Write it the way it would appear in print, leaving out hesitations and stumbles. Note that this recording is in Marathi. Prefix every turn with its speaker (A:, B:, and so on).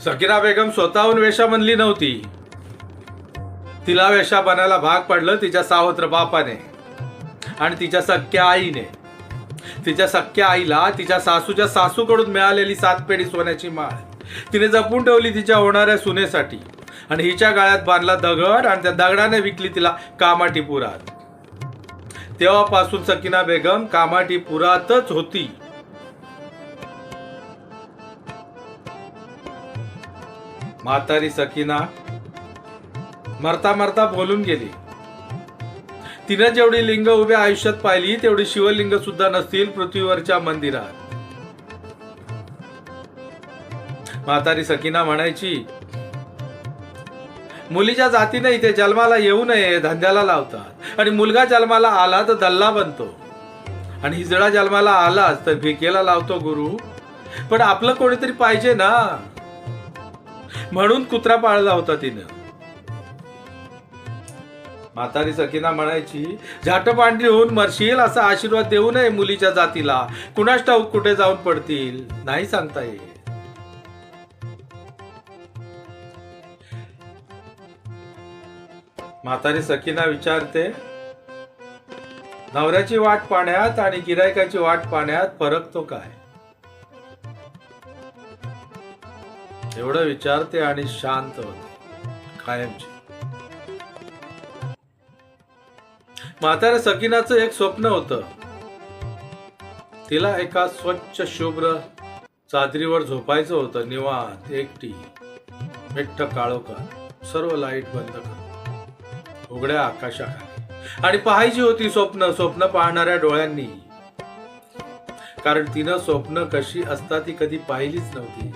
A: सकीना बेगम स्वतःहून वेश्या बनली नव्हती. तिला वेश्या बनायला भाग पडलं तिच्या सावत्र बापाने आणि तिच्या सख्या आईने. तिच्या सख्या आईला तिच्या सासूच्या सासूकडून मिळालेली 7 पेढी सोन्याची माळ तिने जपून ठेवली तिच्या होणाऱ्या सुनेसाठी आणि हिच्या गाळ्यात बांधला दगड आणि त्या दगडाने विकली तिला कामाठीपुरात. तेव्हापासून सकीना बेगम कामाठीपुरातच होती. म्हातारी सकीना मरता मरता बोलून गेली. तिनं जेवढी लिंग उभ्या आयुष्यात पाहिली तेवढी शिवलिंग सुद्धा नसतील पृथ्वीवरच्या मंदिरात. म्हातारी सकीना म्हणायची, मुलीच्या जातीने इथे जन्माला येऊ नये धंद्याला लावतात आणि मुलगा जन्माला आला तर दल्ला बनतो आणि हिजडा जन्माला आलाच तर भिकेला लावतो गुरु. पण आपलं कोणीतरी पाहिजे ना, म्हणून कुत्रा पाळला होता तिनं. म्हातारी सकीना म्हणायची, झाट पांढरी होऊन मरशील असा आशीर्वाद देऊ नये मुलीच्या जातीला. कुणास ठाऊक कुठे जाऊन पडतील नाही सांगता येत. म्हातारी सकीना विचारते, नवऱ्याची वाट पाहण्यात आणि गिरायकाची वाट पाहण्यात फरक तो काय? एवढं विचारते आणि शांत होते कायमची. म्हाताऱ्या सकीनाचं एक स्वप्न होतं. तिला एका स्वच्छ शुभ्र चादरीवर झोपायचं होतं, निवांत एकटी. मिट्ट काळोखात सर्व लाईट बंद कर, उघड्या आकाशाखाली, आणि पाहायची होती स्वप्न पाहणाऱ्या डोळ्यांनी. कारण तिनं स्वप्न कशी असतात ती कधी पाहिलीच नव्हती.